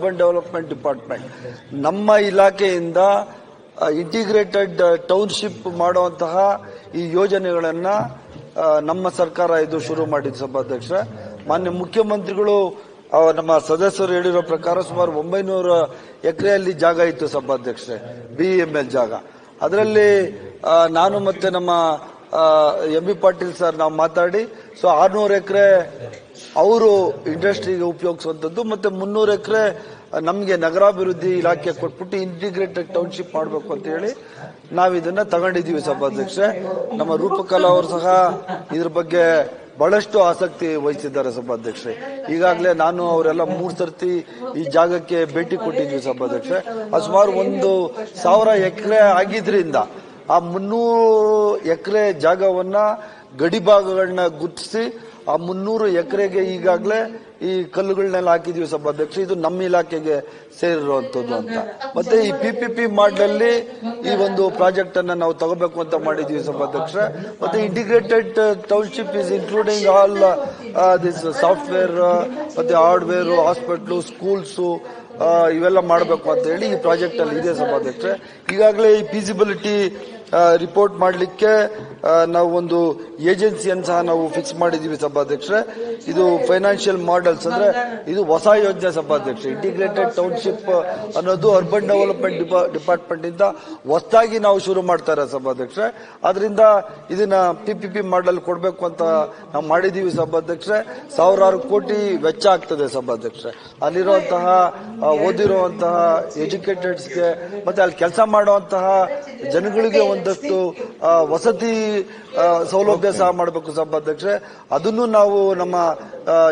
Urban development department ನಮ್ಮ ಇಲಾಖೆಯಿಂದ integrated township ಮಾಡುವಂತಹ ಈ ಯೋಜನೆಗಳನ್ನ ನಮ್ಮ ಸರ್ಕಾರ ಇದು ಶುರು ಮಾಡಿದ್ದು ಸಭಾಧ್ಯಕ್ಷ. ಮಾನ್ಯ ಮುಖ್ಯಮಂತ್ರಿಗಳು ನಮ್ಮ ಸದಸ್ಯರು ಹೇಳಿರೋ ಪ್ರಕಾರ ಸುಮಾರು 900 ಎಕರೆಯಲ್ಲಿ ಜಾಗ ಇತ್ತು ಸಭಾಧ್ಯಕ್ಷೆ, BEML ಜಾಗ. ಅದರಲ್ಲಿ ನಾನು ಮತ್ತೆ ನಮ್ಮ MB ಪಾಟೀಲ್ ಸರ್ ನಾವು ಮಾತಾಡಿ 600 ಎಕರೆ ಅವರು ಇಂಡಸ್ಟ್ರಿಗೆ ಉಪಯೋಗಿಸುವಂತದ್ದು ಮತ್ತೆ 300 ಎಕರೆ ನಮಗೆ ನಗರಾಭಿವೃದ್ಧಿ ಇಲಾಖೆ ಕೊಟ್ಬಿಟ್ಟು ಇಂಟಿಗ್ರೇಟೆಡ್ ಟೌನ್ಶಿಪ್ ಮಾಡಬೇಕು ಅಂತ ಹೇಳಿ ನಾವಿದನ್ನ ತಗೊಂಡಿದ್ದೀವಿ ಸಭಾಧ್ಯಕ್ಷೆ. ನಮ್ಮ ರೂಪಕಲಾ ಅವರು ಸಹ ಇದ್ರ ಬಗ್ಗೆ ಬಹಳಷ್ಟು ಆಸಕ್ತಿ ವಹಿಸಿದ್ದಾರೆ ಸಭಾಧ್ಯಕ್ಷೆ. ಈಗಾಗಲೇ ನಾನು ಅವರೆಲ್ಲ 3 ಸರ್ತಿ ಈ ಜಾಗಕ್ಕೆ ಭೇಟಿ ಕೊಟ್ಟಿದ್ವಿ ಸಭಾಧ್ಯಕ್ಷೆ. ಸುಮಾರು 1000 ಎಕರೆ ಆಗಿದ್ರಿಂದ ಆ 300 ಎಕರೆ ಜಾಗವನ್ನ ಗಡಿಭಾಗಗಳನ್ನ ಗುರುತಿಸಿ ಆ 300 ಎಕರೆಗೆ ಈಗಾಗಲೇ ಈ ಕಲ್ಲುಗಳನ್ನೆಲ್ಲ ಹಾಕಿದೀವಿ ಸಭಾಧ್ಯಕ್ಷ. ಇದು ನಮ್ಮ ಇಲಾಖೆಗೆ ಸೇರಿರುವಂತದ್ದು ಅಂತ. ಮತ್ತೆ ಈ PPP ಮಾಡಲಲ್ಲಿ ಈ ಒಂದು ಪ್ರಾಜೆಕ್ಟ್ ಅನ್ನ ನಾವು ತಗೋಬೇಕು ಅಂತ ಮಾಡಿದೀವಿ ಸಭಾಧ್ಯಕ್ಷ. ಮತ್ತೆ integrated township is including all this software ಮತ್ತೆ ಹಾರ್ಡ್ವೇರ್, ಹಾಸ್ಪಿಟಲ್, ಸ್ಕೂಲ್ಸ್ ಇವೆಲ್ಲ ಮಾಡಬೇಕು ಅಂತ ಹೇಳಿ ಈ ಪ್ರಾಜೆಕ್ಟ್ ಅಲ್ಲಿ ಇದೆ ಸಭಾಧ್ಯಕ್ಷ. ಈಗಾಗಲೇ ಈ ಫೀಸಿಬಿಲಿಟಿ ರಿಪೋರ್ಟ್ ಮಾಡಲಿಕ್ಕೆ ನಾವು ಒಂದು ಏಜೆನ್ಸಿಯನ್ನು ಸಹ ನಾವು ಫಿಕ್ಸ್ ಮಾಡಿದೀವಿ ಸಭಾಧ್ಯಕ್ಷ. ಇದು ಫೈನಾನ್ಷಿಯಲ್ ಮಾಡೆಲ್ಸ್ ಅಂದ್ರೆ ಇದು ಹೊಸ ಯೋಜನೆ ಸಭಾಧ್ಯಕ್ಷ. ಇಂಟಿಗ್ರೇಟೆಡ್ ಟೌನ್ಶಿಪ್ ಅನ್ನೋದು ಅರ್ಬನ್ ಡೆವಲಪ್ಮೆಂಟ್ ಡಿಪಾರ್ಟ್ಮೆಂಟ್ ಇಂದ ಹೊಸದಾಗಿ ನಾವು ಶುರು ಮಾಡ್ತಾರೆ ಸಭಾಧ್ಯಕ್ಷ. ಆದ್ರಿಂದ ಇದನ್ನ PPP ಮಾಡೆಲ್ ಕೊಡಬೇಕು ಅಂತ ನಾವು ಮಾಡಿದೀವಿ ಸಭಾಧ್ಯಕ್ಷ. 1000 ಕೋಟಿ ವೆಚ್ಚ ಆಗ್ತದೆ ಸಭಾಧ್ಯಕ್ಷ. ಅಲ್ಲಿರುವಂತಹ ಓದಿರುವಂತಹ ಎಜುಕೇಟೆಡ್ಸ್ಗೆ ಮತ್ತೆ ಅಲ್ಲಿ ಕೆಲಸ ಮಾಡುವಂತಹ ಜನಗಳಿಗೆ ಒಂದಷ್ಟು ವಸತಿ ಸೌಲಭ್ಯ ಸಹ ಮಾಡಬೇಕು ಸಭಾಧ್ಯಕ್ಷ. ಅದನ್ನು ನಾವು ನಮ್ಮ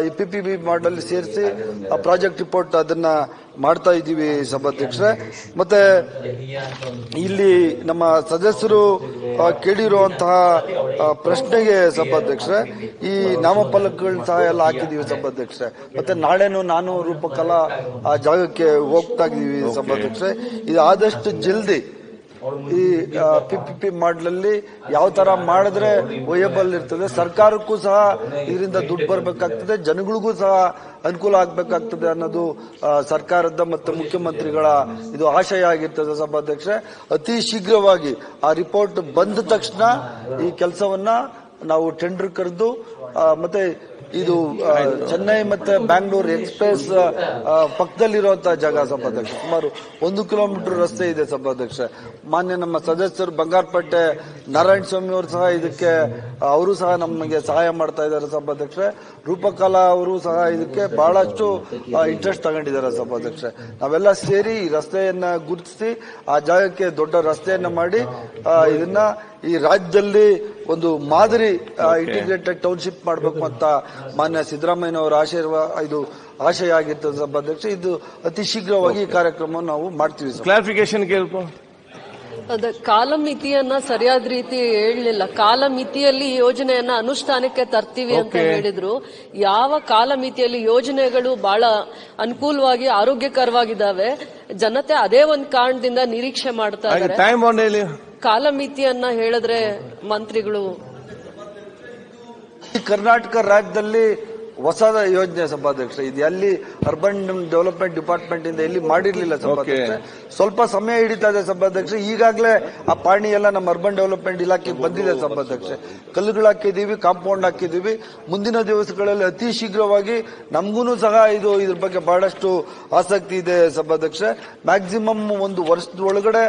ಈ PPP ಮಾಡಲ್ ಸೇರಿಸಿ ಪ್ರಾಜೆಕ್ಟ್ ರಿಪೋರ್ಟ್ ಅದನ್ನ ಮಾಡ್ತಾ ಇದ್ದೀವಿ ಸಭಾಧ್ಯಕ್ಷ. ಮತ್ತೆ ಇಲ್ಲಿ ನಮ್ಮ ಸದಸ್ಯರು ಕೇಳಿರುವಂತಹ ಪ್ರಶ್ನೆಗೆ ಸಭಾಧ್ಯಕ್ಷ ಈ ನಾಮಫಲಕಗಳನ್ನ ಸಹ ಎಲ್ಲ ಹಾಕಿದೀವಿ ಸಭಾಧ್ಯಕ್ಷ. ಮತ್ತೆ ನಾಳೆನು ನಾನು ರೂಪಕಲಾ ಆ ಜಾಗಕ್ಕೆ ಹೋಗ್ತಾ ಇದೀವಿ ಸಭಾಧ್ಯಕ್ಷ. ಇದು ಆದಷ್ಟು ಜಲ್ದಿ ಈ PPP ಮಾಡಲಲ್ಲಿ ಯಾವ ತರ ಮಾಡಿದ್ರೆ ವಯಬಲ್ ಇರ್ತದೆ, ಸರ್ಕಾರಕ್ಕೂ ಸಹ ಇದರಿಂದ ದುಡ್ಡು ಬರಬೇಕಾಗ್ತದೆ, ಜನಗಳಿಗೂ ಸಹ ಅನುಕೂಲ ಆಗ್ಬೇಕಾಗ್ತದೆ ಅನ್ನೋದು ಸರ್ಕಾರದ ಮತ್ತು ಮುಖ್ಯಮಂತ್ರಿಗಳ ಇದು ಆಶಯ ಆಗಿರ್ತದೆ ಸಭಾಧ್ಯಕ್ಷ. ಅತಿ ಶೀಘ್ರವಾಗಿ ಆ ರಿಪೋರ್ಟ್ ಬಂದ ತಕ್ಷಣ ಈ ಕೆಲಸವನ್ನ ನಾವು ಟೆಂಡರ್ ಕರೆದು ಮತ್ತೆ ಇದು ಚೆನ್ನೈ ಮತ್ತೆ ಬ್ಯಾಂಗ್ಳೂರ್ ಎಕ್ಸ್ಪ್ರೆಸ್ ಪಕ್ಕದಲ್ಲಿರುವಂತಹ ಜಾಗ ಸಭಾಧ್ಯಕ್ಷ. ಸುಮಾರು 1 ಕಿಲೋಮೀಟರ್ ರಸ್ತೆ ಇದೆ ಸಭಾಧ್ಯಕ್ಷ. ಮಾನ್ಯ ನಮ್ಮ ಸದಸ್ಯರು ಬಂಗಾರಪೇಟೆ ನಾರಾಯಣ ಸ್ವಾಮಿ ಅವರು ಸಹ ಇದಕ್ಕೆ ಅವರು ಸಹ ನಮಗೆ ಸಹಾಯ ಮಾಡ್ತಾ ಇದ್ದಾರೆ ಸಭಾಧ್ಯಕ್ಷ. ರೂಪಕಲಾ ಅವರು ಸಹ ಇದಕ್ಕೆ ಬಹಳಷ್ಟು ಇಂಟ್ರೆಸ್ಟ್ ತಗೊಂಡಿದ್ದಾರೆ ಸಭಾಧ್ಯಕ್ಷ. ನಾವೆಲ್ಲ ಸೇರಿ ಈ ರಸ್ತೆಯನ್ನ ಗುರುತಿಸಿ ಆ ಜಾಗಕ್ಕೆ ದೊಡ್ಡ ರಸ್ತೆಯನ್ನ ಮಾಡಿ ಇದನ್ನ ಈ ರಾಜ್ಯದಲ್ಲಿ ಒಂದು ಮಾದರಿ ಇಂಟಿಗ್ರೇಟೆಡ್ ಟೌನ್ಶಿಪ್ ಮಾಡಬೇಕು ಅಂತ ಮಾನ್ಯ ಸಿದ್ದರಾಮಯ್ಯನವರ ಆಶಯ ಆಗಿರ್ತದೆ ಸಭಾಧ್ಯಕ್ಷ. ಇದು ಅತಿ ಶೀಘ್ರವಾಗಿ ಈ ಕಾರ್ಯಕ್ರಮವನ್ನು ನಾವು ಮಾಡ್ತೀವಿ. ಕ್ಲಾರಿಫಿಕೇಶನ್ ಅದ ಕಾಲಮಿತಿಯನ್ನ ಸರಿಯಾದ ರೀತಿ ಹೇಳಲಿಲ್ಲ. ಕಾಲಮಿತಿಯಲ್ಲಿ ಯೋಜನೆಯನ್ನ ಅನುಷ್ಠಾನಕ್ಕೆ ತರ್ತೀವಿ ಅಂತ ಹೇಳಿದ್ರು. ಯಾವ ಕಾಲಮಿತಿಯಲ್ಲಿ ಯೋಜನೆಗಳು ಬಹಳ ಅನುಕೂಲವಾಗಿ ಆರೋಗ್ಯಕರವಾಗಿದ್ದಾವೆ, ಜನತೆ ಅದೇ ಒಂದು ಕಾರಣದಿಂದ ನಿರೀಕ್ಷೆ ಮಾಡ್ತಾ ಇದ್ದಾರೆ. ಕಾಲಮಿತಿಯನ್ನ ಹೇಳಿದ್ರೆ ಮಂತ್ರಿಗಳು ಕರ್ನಾಟಕ ರಾಜ್ಯದಲ್ಲಿ ಹೊಸ ಯೋಜನೆ ಸಭಾಧ್ಯಕ್ಷ. ಇದು ಎಲ್ಲಿ ಅರ್ಬನ್ ಡೆವಲಪ್ಮೆಂಟ್ ಡಿಪಾರ್ಟ್ಮೆಂಟ್ ಇಂದ ಎಲ್ಲಿ ಮಾಡಿರ್ಲಿಲ್ಲ ಸಭಾಧ್ಯಕ್ಷ. ಸ್ವಲ್ಪ ಸಮಯ ಹಿಡಿತಾ ಇದೆ ಸಭಾಧ್ಯಕ್ಷ. ಈಗಾಗಲೇ ಆ ಪಾಣಿ ಎಲ್ಲ ನಮ್ಮ ಅರ್ಬನ್ ಡೆವಲಪ್ಮೆಂಟ್ ಇಲಾಖೆಗೆ ಬಂದಿದೆ ಸಭಾಧ್ಯಕ್ಷ. ಕಲ್ಲುಗಳು ಹಾಕಿದೀವಿ, ಕಾಂಪೌಂಡ್ ಹಾಕಿದೀವಿ. ಮುಂದಿನ ದಿವಸಗಳಲ್ಲಿ ಅತಿ ಶೀಘ್ರವಾಗಿ ನಮಗೂ ಸಹ ಇದ್ರ ಬಗ್ಗೆ ಬಹಳಷ್ಟು ಆಸಕ್ತಿ ಇದೆ ಸಭಾಧ್ಯಕ್ಷ. ಮ್ಯಾಕ್ಸಿಮಮ್ 1 ವರ್ಷದೊಳಗಡೆ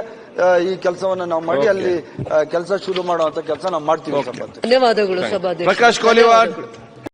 ಈ ಕೆಲಸವನ್ನ ನಾವು ಮಾಡಿ ಅಲ್ಲಿ ಕೆಲಸ ಶುರು ಮಾಡುವಂತ ಕೆಲಸ ನಾವು ಮಾಡ್ತೀವಿ ಸಭಾಧ್ಯಕ್ಷ. ಧನ್ಯವಾದಗಳು ಸಭಾಧ್ಯಕ್ಷ. ಪ್ರಕಾಶ್ ಕೋಲಿವಾಡ್.